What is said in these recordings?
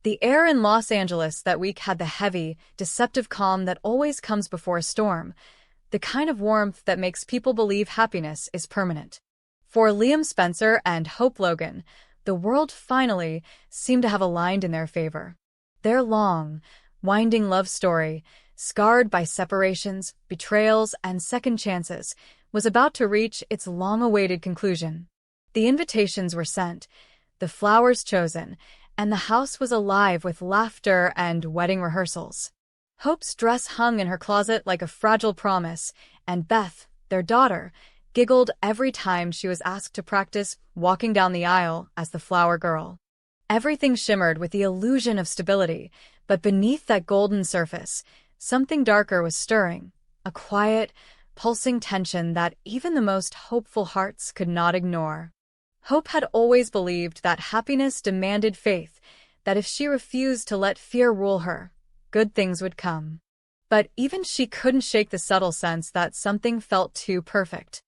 The air in Los Angeles that week had the heavy, deceptive calm that always comes before a storm, the kind of warmth that makes people believe happiness is permanent. For Liam Spencer and Hope Logan, the world finally seemed to have aligned in their favor. Their long, winding love story, scarred by separations, betrayals, and second chances, was about to reach its long-awaited conclusion. The invitations were sent, the flowers chosen, and the house was alive with laughter and wedding rehearsals. Hope's dress hung in her closet like a fragile promise, and Beth, their daughter, giggled every time she was asked to practice walking down the aisle as the flower girl. Everything shimmered with the illusion of stability, but beneath that golden surface, something darker was stirring, a quiet, pulsing tension that even the most hopeful hearts could not ignore. Hope had always believed that happiness demanded faith, that if she refused to let fear rule her, good things would come. But even she couldn't shake the subtle sense that something felt too perfect.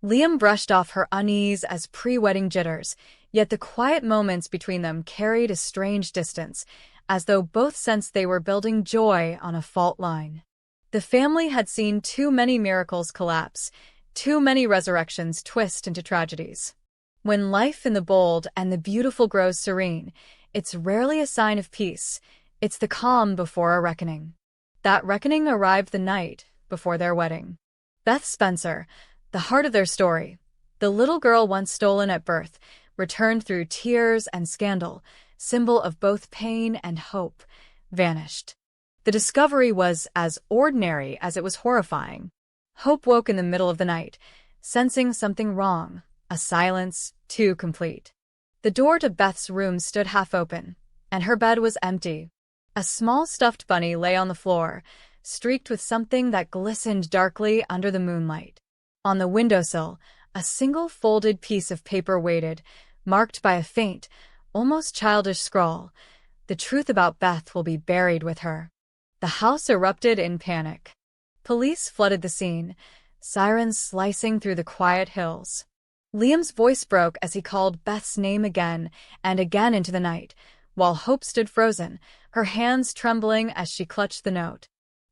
Liam brushed off her unease as pre-wedding jitters, yet the quiet moments between them carried a strange distance, as though both sensed they were building joy on a fault line. The family had seen too many miracles collapse, too many resurrections twist into tragedies. When life in the bold and the beautiful grows serene, it's rarely a sign of peace, it's the calm before a reckoning. That reckoning arrived the night before their wedding. Beth Spencer, the heart of their story, the little girl once stolen at birth, returned through tears and scandal, symbol of both pain and hope, vanished. The discovery was as ordinary as it was horrifying. Hope woke in the middle of the night, sensing something wrong, a silence too complete. The door to Beth's room stood half open, and her bed was empty. A small stuffed bunny lay on the floor, streaked with something that glistened darkly under the moonlight. On the windowsill, a single folded piece of paper waited, marked by a faint, almost childish scrawl. The truth about Beth will be buried with her. The house erupted in panic. Police flooded the scene, sirens slicing through the quiet hills. Liam's voice broke as he called Beth's name again and again into the night, while Hope stood frozen, her hands trembling as she clutched the note.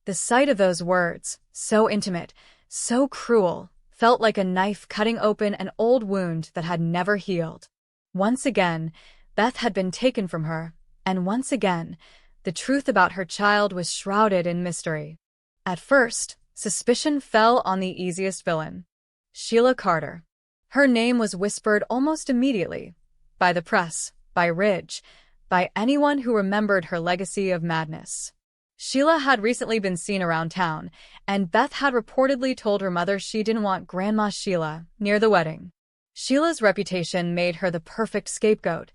The sight of those words, so intimate, so cruel, felt like a knife cutting open an old wound that had never healed. Once again, Beth had been taken from her, and once again, the truth about her child was shrouded in mystery. At first, suspicion fell on the easiest villain, Sheila Carter. Her name was whispered almost immediately, by the press, by Ridge, by anyone who remembered her legacy of madness. Sheila had recently been seen around town, and Beth had reportedly told her mother she didn't want Grandma Sheila near the wedding. Sheila's reputation made her the perfect scapegoat,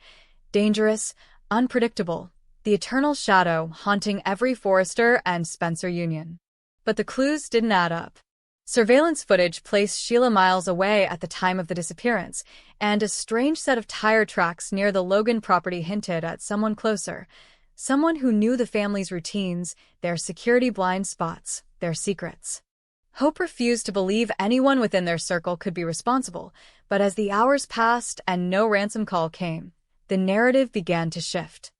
dangerous, unpredictable, the eternal shadow haunting every Forrester and Spencer union. But the clues didn't add up. Surveillance footage placed Sheila miles away at the time of the disappearance, and a strange set of tire tracks near the Logan property hinted at someone closer, someone who knew the family's routines, their security blind spots, their secrets. Hope refused to believe anyone within their circle could be responsible, but as the hours passed and no ransom call came, the narrative began to shift.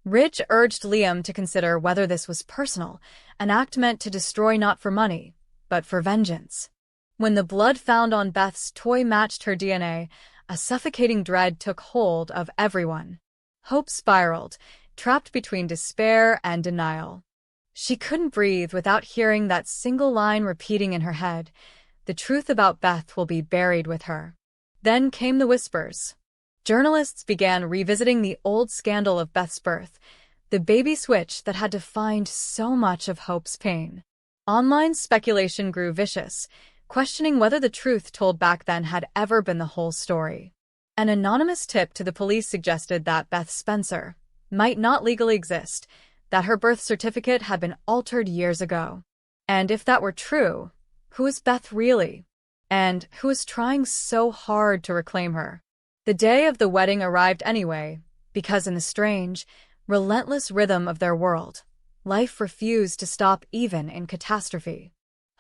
Ridge urged Liam to consider whether this was personal, an act meant to destroy not for money, but for vengeance. When the blood found on Beth's toy matched her DNA, a suffocating dread took hold of everyone. Hope spiraled, trapped between despair and denial. She couldn't breathe without hearing that single line repeating in her head, "The truth about Beth will be buried with her." Then came the whispers. Journalists began revisiting the old scandal of Beth's birth, the baby switch that had defined so much of Hope's pain. Online speculation grew vicious, questioning whether the truth told back then had ever been the whole story. An anonymous tip to the police suggested that Beth Spencer might not legally exist, that her birth certificate had been altered years ago. And if that were true, who was Beth really? And who was trying so hard to reclaim her? The day of the wedding arrived anyway, because in the strange, relentless rhythm of their world, life refused to stop even in catastrophe.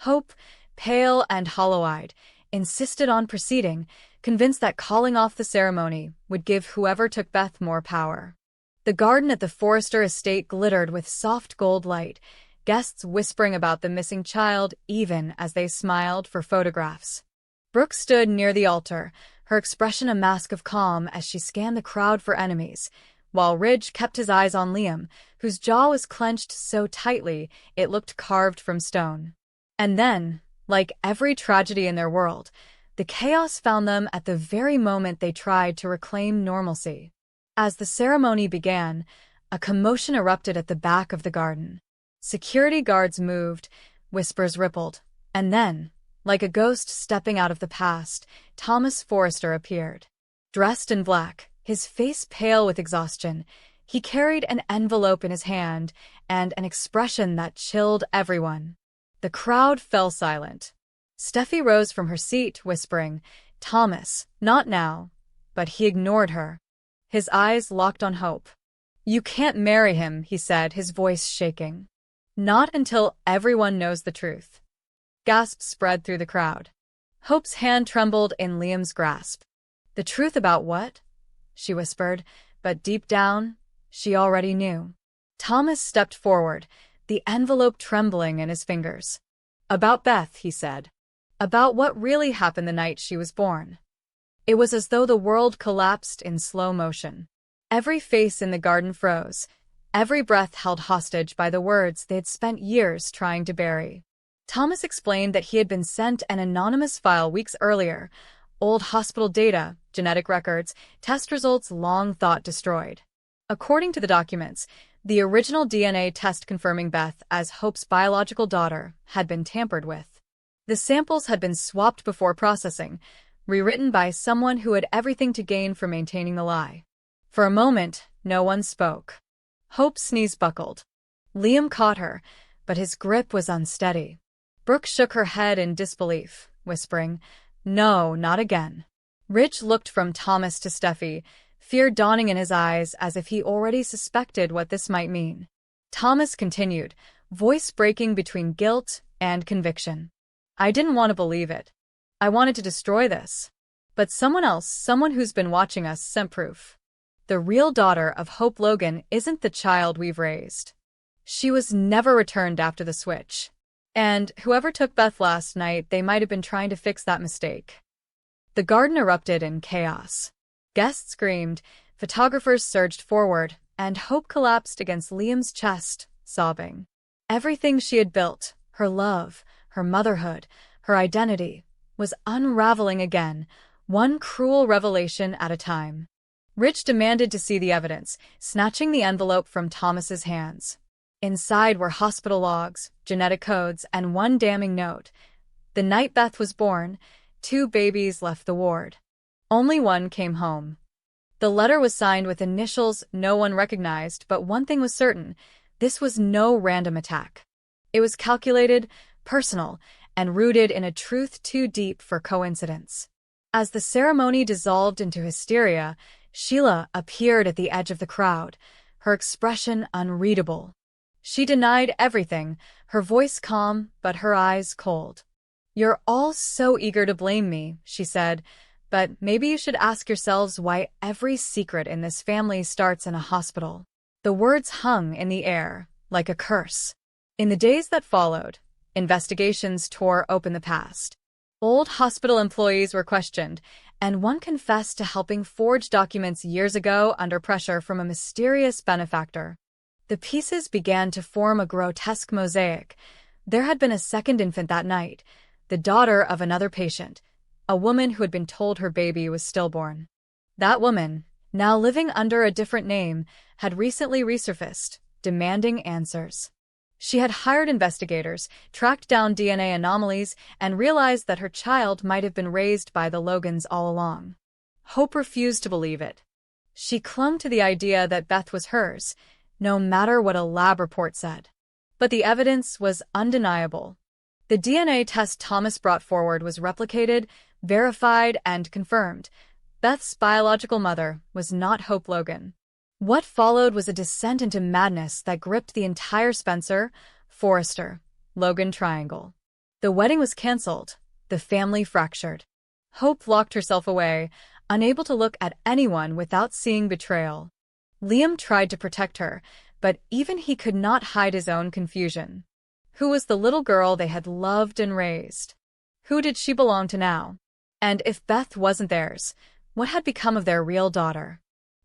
Hope, pale and hollow-eyed, insisted on proceeding, convinced that calling off the ceremony would give whoever took Beth more power. The garden at the Forrester estate glittered with soft gold light, guests whispering about the missing child even as they smiled for photographs. Brooke stood near the altar, her expression a mask of calm as she scanned the crowd for enemies, while Ridge kept his eyes on Liam, whose jaw was clenched so tightly it looked carved from stone. And then, like every tragedy in their world, the chaos found them at the very moment they tried to reclaim normalcy. As the ceremony began, a commotion erupted at the back of the garden. Security guards moved, whispers rippled, and then, like a ghost stepping out of the past, Thomas Forrester appeared. Dressed in black, his face pale with exhaustion, he carried an envelope in his hand and an expression that chilled everyone. The crowd fell silent. Steffi rose from her seat, whispering, "Thomas, not now." But he ignored her. His eyes locked on Hope. "You can't marry him," he said, his voice shaking. "Not until everyone knows the truth." Gasps spread through the crowd. Hope's hand trembled in Liam's grasp. "The truth about what?" she whispered, but deep down, she already knew. Thomas stepped forward, the envelope trembling in his fingers. "About Beth," he said. "About what really happened the night she was born." It was as though the world collapsed in slow motion. Every face in the garden froze, every breath held hostage by the words they had spent years trying to bury. Thomas explained that he had been sent an anonymous file weeks earlier, old hospital data, genetic records, test results long thought destroyed. According to the documents, the original DNA test confirming Beth as Hope's biological daughter had been tampered with. The samples had been swapped before processing, rewritten by someone who had everything to gain from maintaining the lie. For a moment, no one spoke. Hope's sneeze buckled. Liam caught her, but his grip was unsteady. Brooke shook her head in disbelief, whispering, "No, not again." Ridge looked from Thomas to Steffi, fear dawning in his eyes as if he already suspected what this might mean. Thomas continued, voice breaking between guilt and conviction. "I didn't want to believe it. I wanted to destroy this. But someone else, someone who's been watching us, sent proof. The real daughter of Hope Logan isn't the child we've raised. She was never returned after the switch. And whoever took Beth last night, they might have been trying to fix that mistake." The garden erupted in chaos. Guests screamed, photographers surged forward, and Hope collapsed against Liam's chest, sobbing. Everything she had built, her love, her motherhood, her identity, was unraveling again, one cruel revelation at a time. Rich demanded to see the evidence, snatching the envelope from Thomas's hands. Inside were hospital logs, genetic codes, and one damning note. The night Beth was born, 2 babies left the ward. Only one came home. The letter was signed with initials no one recognized, but one thing was certain: this was no random attack. It was calculated, personal, and rooted in a truth too deep for coincidence. As the ceremony dissolved into hysteria, Sheila appeared at the edge of the crowd, her expression unreadable. She denied everything, her voice calm, but her eyes cold. "You're all so eager to blame me," she said, "but maybe you should ask yourselves why every secret in this family starts in a hospital." The words hung in the air, like a curse. In the days that followed, investigations tore open the past. Old hospital employees were questioned, and one confessed to helping forge documents years ago under pressure from a mysterious benefactor. The pieces began to form a grotesque mosaic. There had been a second infant that night, the daughter of another patient, a woman who had been told her baby was stillborn. That woman, now living under a different name, had recently resurfaced, demanding answers. She had hired investigators, tracked down DNA anomalies, and realized that her child might have been raised by the Logans all along. Hope refused to believe it. She clung to the idea that Beth was hers, no matter what a lab report said. But the evidence was undeniable. The DNA test Thomas brought forward was replicated, verified, and confirmed. Beth's biological mother was not Hope Logan. What followed was a descent into madness that gripped the entire Spencer, Forrester, Logan triangle. The wedding was canceled, the family fractured. Hope locked herself away, unable to look at anyone without seeing betrayal. Liam tried to protect her, but even he could not hide his own confusion. Who was the little girl they had loved and raised? Who did she belong to now? And if Beth wasn't theirs, what had become of their real daughter?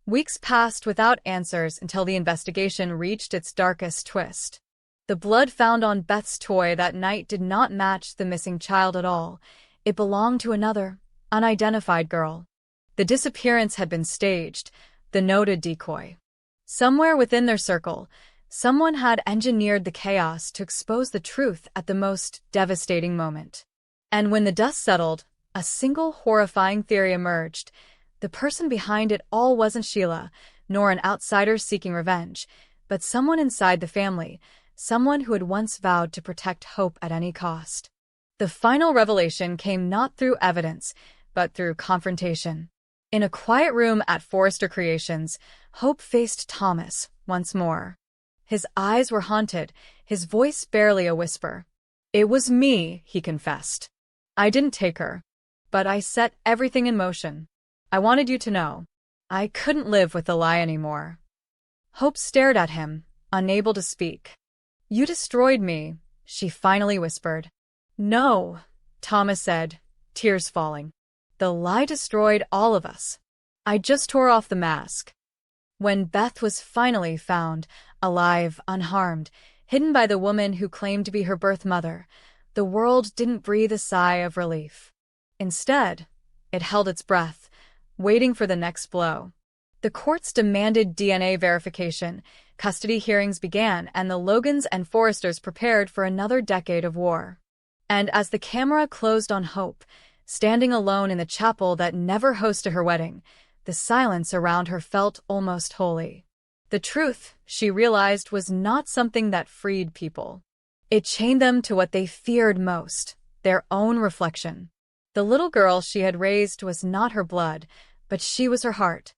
Weeks passed without answers until the investigation reached its darkest twist. The blood found on Beth's toy that night did not match the missing child at all. It belonged to another, unidentified girl. The disappearance had been staged, the noted decoy. Somewhere within their circle, someone had engineered the chaos to expose the truth at the most devastating moment. And when the dust settled, a single horrifying theory emerged. The person behind it all wasn't Sheila, nor an outsider seeking revenge, but someone inside the family, someone who had once vowed to protect Hope at any cost. The final revelation came not through evidence, but through confrontation. In a quiet room at Forrester Creations, Hope faced Thomas once more. His eyes were haunted, his voice barely a whisper. "It was me," he confessed. "I didn't take her, but I set everything in motion. I wanted you to know. I couldn't live with the lie anymore." Hope stared at him, unable to speak. "You destroyed me," she finally whispered. "No," Thomas said, tears falling. "The lie destroyed all of us. I just tore off the mask." When Beth was finally found, alive, unharmed, hidden by the woman who claimed to be her birth mother, the world didn't breathe a sigh of relief. Instead, it held its breath, waiting for the next blow. The courts demanded DNA verification, custody hearings began, and the Logans and Forresters prepared for another decade of war. And as the camera closed on Hope, standing alone in the chapel that never hosted her wedding, the silence around her felt almost holy. The truth, she realized, was not something that freed people. It chained them to what they feared most, their own reflection. The little girl she had raised was not her blood, but she was her heart.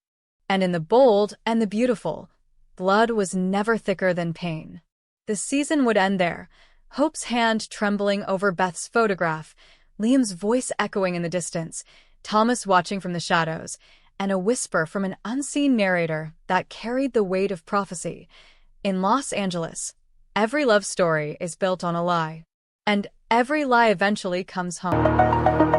And in the bold and the beautiful, blood was never thicker than pain. The season would end there, Hope's hand trembling over Beth's photograph, Liam's voice echoing in the distance, Thomas watching from the shadows, and a whisper from an unseen narrator that carried the weight of prophecy. In Los Angeles, every love story is built on a lie. And every lie eventually comes home.